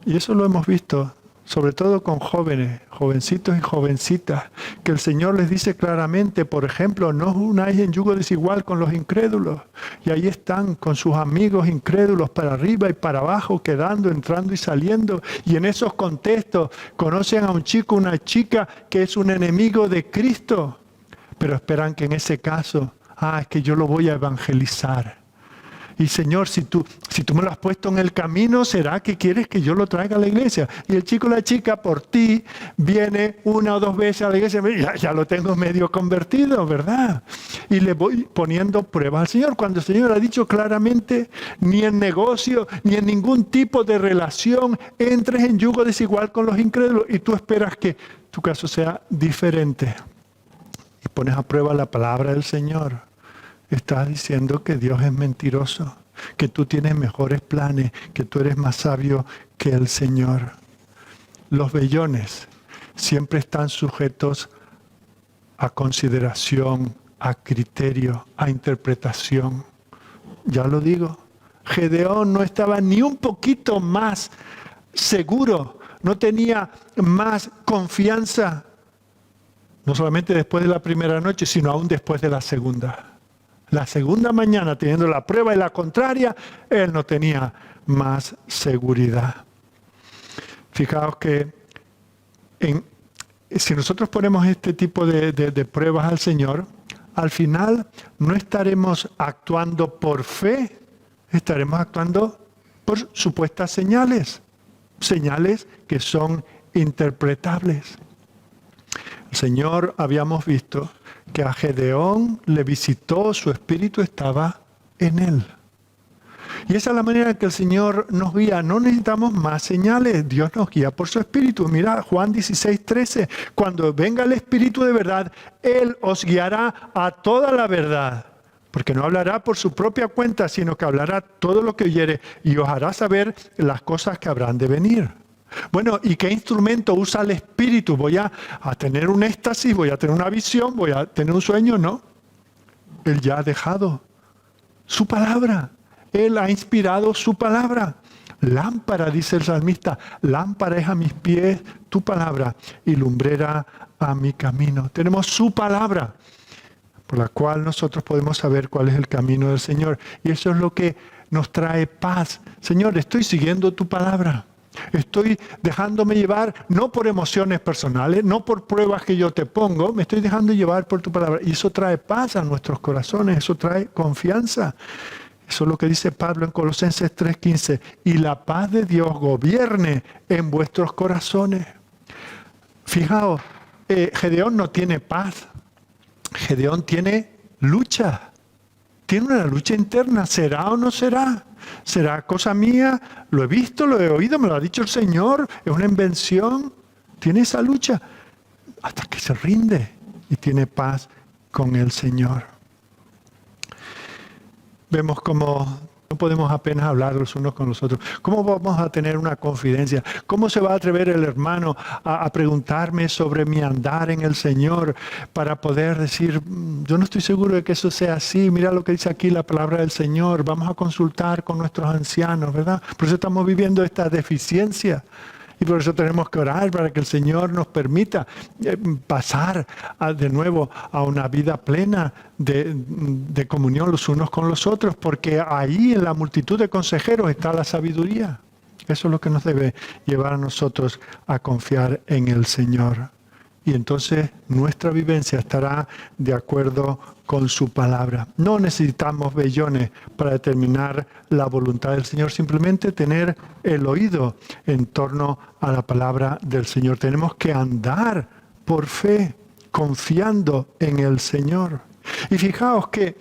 Y eso lo hemos visto, sobre todo con jóvenes, jovencitos y jovencitas, que el Señor les dice claramente, por ejemplo, no os unáis en yugo desigual con los incrédulos. Y ahí están con sus amigos incrédulos para arriba y para abajo, quedando, entrando y saliendo. Y en esos contextos conocen a un chico, una chica que es un enemigo de Cristo, pero esperan que en ese caso, es que yo lo voy a evangelizar. Y Señor, si tú me lo has puesto en el camino, ¿será que quieres que yo lo traiga a la iglesia? Y el chico o la chica por ti viene 1 o 2 veces a la iglesia, ya lo tengo medio convertido, ¿verdad? Y le voy poniendo pruebas al Señor. Cuando el Señor ha dicho claramente, ni en negocio, ni en ningún tipo de relación, entres en yugo desigual con los incrédulos. Y tú esperas que tu caso sea diferente. Y pones a prueba la palabra del Señor. Estás diciendo que Dios es mentiroso, que tú tienes mejores planes, que tú eres más sabio que el Señor. Los vellones siempre están sujetos a consideración, a criterio, a interpretación. Ya lo digo, Gedeón no estaba ni un poquito más seguro, no tenía más confianza, no solamente después de la primera noche, sino aún después de la segunda. La segunda mañana, teniendo la prueba y la contraria, él no tenía más seguridad. Fijaos que si nosotros ponemos este tipo de pruebas al Señor, al final no estaremos actuando por fe, estaremos actuando por supuestas señales, señales que son interpretables. El Señor, habíamos visto, que a Gedeón le visitó, su espíritu estaba en él. Y esa es la manera en que el Señor nos guía. No necesitamos más señales. Dios nos guía por su espíritu. Mira, Juan 16:13. Cuando venga el Espíritu de verdad, Él os guiará a toda la verdad. Porque no hablará por su propia cuenta, sino que hablará todo lo que oyere y os hará saber las cosas que habrán de venir. Bueno, ¿y qué instrumento usa el Espíritu? ¿Voy a tener un éxtasis? ¿Voy a tener una visión? ¿Voy a tener un sueño? No. Él ya ha dejado su palabra. Él ha inspirado su palabra. Lámpara, dice el salmista, lámpara es a mis pies tu palabra y lumbrera a mi camino. Tenemos su palabra, por la cual nosotros podemos saber cuál es el camino del Señor. Y eso es lo que nos trae paz. Señor, estoy siguiendo tu palabra. Estoy dejándome llevar no por emociones personales, no por pruebas que yo te pongo, me estoy dejando llevar por tu palabra. Y eso trae paz a nuestros corazones, eso trae confianza. Eso es lo que dice Pablo en Colosenses 3:15. Y la paz de Dios gobierne en vuestros corazones. Fijaos, Gedeón no tiene paz. Gedeón tiene lucha. Tiene una lucha interna. ¿Será o no será? ¿Será cosa mía? Lo he visto, lo he oído, me lo ha dicho el Señor. ¿Es una invención? Tiene esa lucha hasta que se rinde y tiene paz con el Señor. Vemos cómo no podemos apenas hablar los unos con los otros. ¿Cómo vamos a tener una confidencia? ¿Cómo se va a atrever el hermano a preguntarme sobre mi andar en el Señor para poder decir, yo no estoy seguro de que eso sea así, mira lo que dice aquí la palabra del Señor, vamos a consultar con nuestros ancianos, ¿verdad? Por eso estamos viviendo esta deficiencia. Y por eso tenemos que orar para que el Señor nos permita pasar de nuevo a una vida plena de comunión los unos con los otros, porque ahí en la multitud de consejeros está la sabiduría. Eso es lo que nos debe llevar a nosotros a confiar en el Señor. Y entonces nuestra vivencia estará de acuerdo con su palabra. No necesitamos vellones para determinar la voluntad del Señor, simplemente tener el oído en torno a la palabra del Señor. Tenemos que andar por fe, confiando en el Señor. Y fijaos que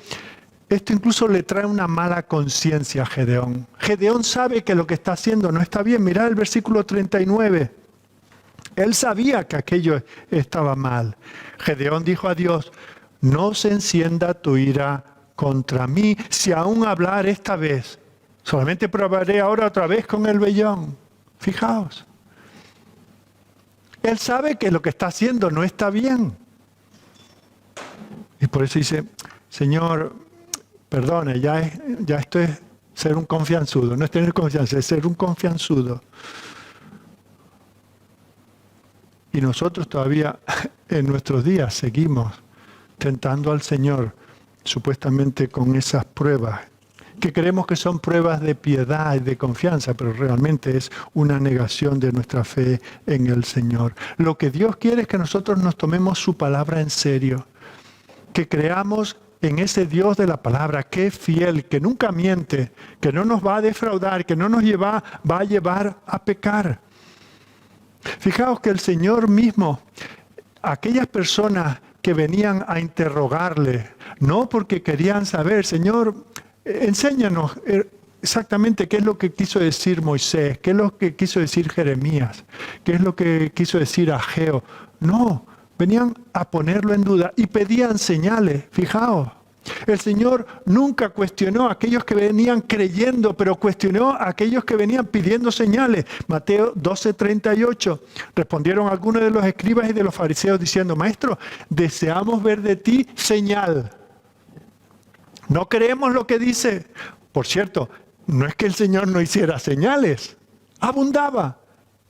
esto incluso le trae una mala conciencia a Gedeón. Gedeón sabe que lo que está haciendo no está bien. Mirad el versículo 39. Él sabía que aquello estaba mal. Gedeón dijo a Dios, no se encienda tu ira contra mí, si aún hablar esta vez. Solamente probaré ahora otra vez con el vellón. Fijaos. Él sabe que lo que está haciendo no está bien. Y por eso dice, Señor, perdone, ya esto es ser un confianzudo. No es tener confianza, es ser un confianzudo. Y nosotros todavía en nuestros días seguimos tentando al Señor, supuestamente con esas pruebas, que creemos que son pruebas de piedad y de confianza, pero realmente es una negación de nuestra fe en el Señor. Lo que Dios quiere es que nosotros nos tomemos su palabra en serio, que creamos en ese Dios de la palabra, que es fiel, que nunca miente, que no nos va a defraudar, que no nos va a llevar a pecar. Fijaos que el Señor mismo, aquellas personas que venían a interrogarle, no porque querían saber, Señor, enséñanos exactamente qué es lo que quiso decir Moisés, qué es lo que quiso decir Jeremías, qué es lo que quiso decir Ageo. No, venían a ponerlo en duda y pedían señales, fijaos. El Señor nunca cuestionó a aquellos que venían creyendo, pero cuestionó a aquellos que venían pidiendo señales. Mateo 12:38. Respondieron algunos de los escribas y de los fariseos diciendo, Maestro, deseamos ver de ti señal. No creemos lo que dice. Por cierto, no es que el Señor no hiciera señales, abundaba.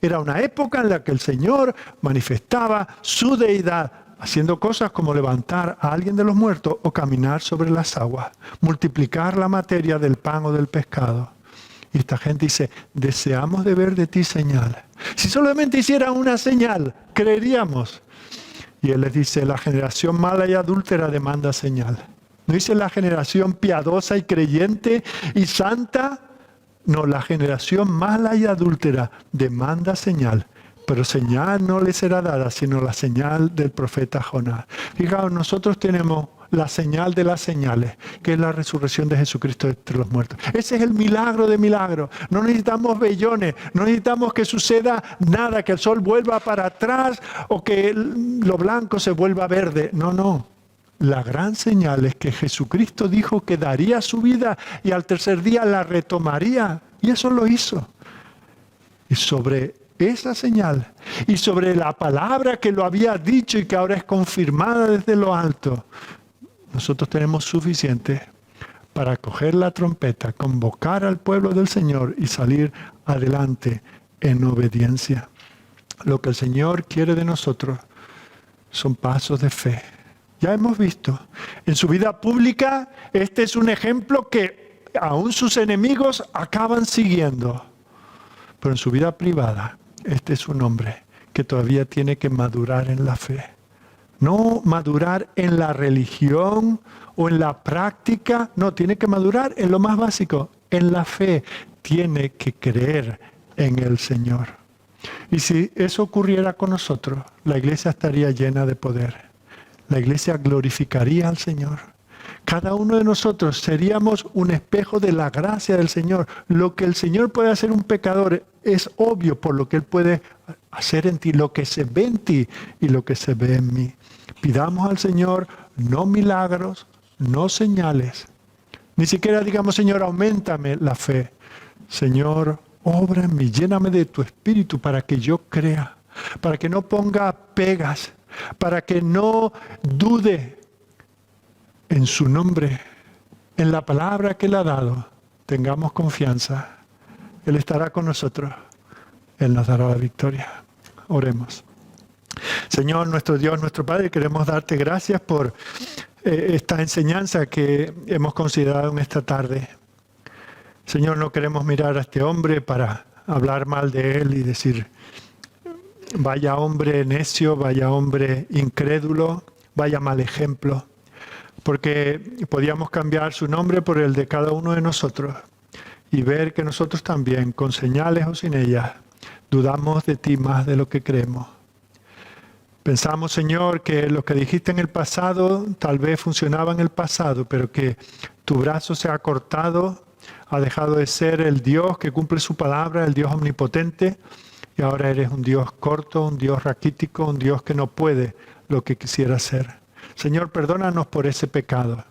Era una época en la que el Señor manifestaba su deidad, haciendo cosas como levantar a alguien de los muertos o caminar sobre las aguas, multiplicar la materia del pan o del pescado. Y esta gente dice, deseamos de ver de ti señal. Si solamente hiciera una señal, creeríamos. Y Él les dice, la generación mala y adúltera demanda señal. No dice la generación piadosa y creyente y santa. No, la generación mala y adúltera demanda señal. Pero señal no le será dada, sino la señal del profeta Jonás. Fijaos, nosotros tenemos la señal de las señales, que es la resurrección de Jesucristo entre los muertos. Ese es el milagro de milagros. No necesitamos vellones, no necesitamos que suceda nada, que el sol vuelva para atrás o que lo blanco se vuelva verde. No, no. La gran señal es que Jesucristo dijo que daría su vida y al tercer día la retomaría. Y eso lo hizo. Y sobre esa señal y sobre la palabra que lo había dicho y que ahora es confirmada desde lo alto, nosotros tenemos suficiente para coger la trompeta, convocar al pueblo del Señor y salir adelante en obediencia. Lo que el Señor quiere de nosotros son pasos de fe. Ya hemos visto en su vida pública, este es un ejemplo que aún sus enemigos acaban siguiendo. pero en su vida privada, este es un hombre que todavía tiene que madurar en la fe. No madurar en la religión o en la práctica, no, tiene que madurar en lo más básico, en la fe. Tiene que creer en el Señor. Y si eso ocurriera con nosotros, la iglesia estaría llena de poder. La iglesia glorificaría al Señor. Cada uno de nosotros seríamos un espejo de la gracia del Señor. Lo que el Señor puede hacer un pecador es obvio por lo que Él puede hacer en ti, lo que se ve en ti y lo que se ve en mí. Pidamos al Señor no milagros, no señales. Ni siquiera digamos, Señor, auméntame la fe. Señor, obra en mí, lléname de tu espíritu para que yo crea, para que no ponga pegas, para que no dude en su nombre, en la palabra que Él ha dado. Tengamos confianza. Él estará con nosotros. Él nos dará la victoria. Oremos. Señor, nuestro Dios, nuestro Padre, queremos darte gracias por esta enseñanza que hemos considerado en esta tarde. Señor, no queremos mirar a este hombre para hablar mal de él y decir, vaya hombre necio, vaya hombre incrédulo, vaya mal ejemplo. Porque podíamos cambiar su nombre por el de cada uno de nosotros y ver que nosotros también, con señales o sin ellas, dudamos de ti más de lo que creemos. Pensamos, Señor, que lo que dijiste en el pasado tal vez funcionaba en el pasado, pero que tu brazo se ha cortado, ha dejado de ser el Dios que cumple su palabra, el Dios omnipotente, y ahora eres un Dios corto, un Dios raquítico, un Dios que no puede lo que quisiera ser. Señor, perdónanos por ese pecado.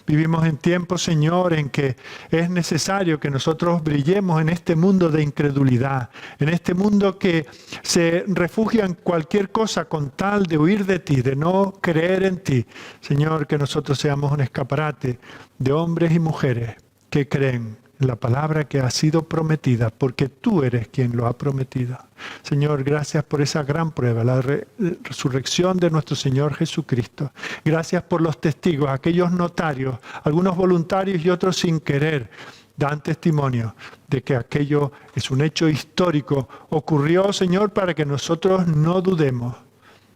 Vivimos en tiempos, Señor, en que es necesario que nosotros brillemos en este mundo de incredulidad, en este mundo que se refugia en cualquier cosa con tal de huir de ti, de no creer en ti. Señor, que nosotros seamos un escaparate de hombres y mujeres que creen en la palabra que ha sido prometida, porque tú eres quien lo ha prometido. Señor, gracias por esa gran prueba, la resurrección de nuestro Señor Jesucristo. Gracias por los testigos, aquellos notarios, algunos voluntarios y otros sin querer, dan testimonio de que aquello es un hecho histórico. Ocurrió, Señor, para que nosotros no dudemos.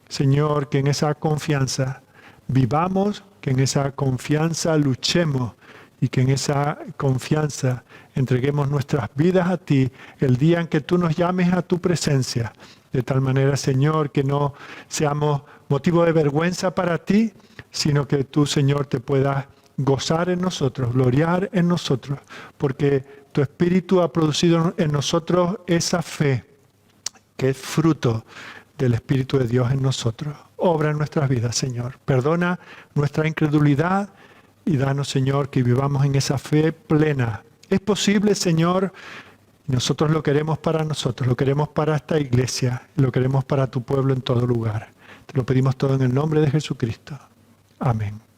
Señor, que en esa confianza vivamos, que en esa confianza luchemos, y que en esa confianza entreguemos nuestras vidas a ti el día en que tú nos llames a tu presencia. De tal manera, Señor, que no seamos motivo de vergüenza para ti, sino que tú, Señor, te puedas gozar en nosotros, gloriar en nosotros, porque tu Espíritu ha producido en nosotros esa fe que es fruto del Espíritu de Dios en nosotros. Obra en nuestras vidas, Señor. Perdona nuestra incredulidad, y danos, Señor, que vivamos en esa fe plena. Es posible, Señor, nosotros lo queremos para nosotros, lo queremos para esta iglesia, lo queremos para tu pueblo en todo lugar. Te lo pedimos todo en el nombre de Jesucristo. Amén.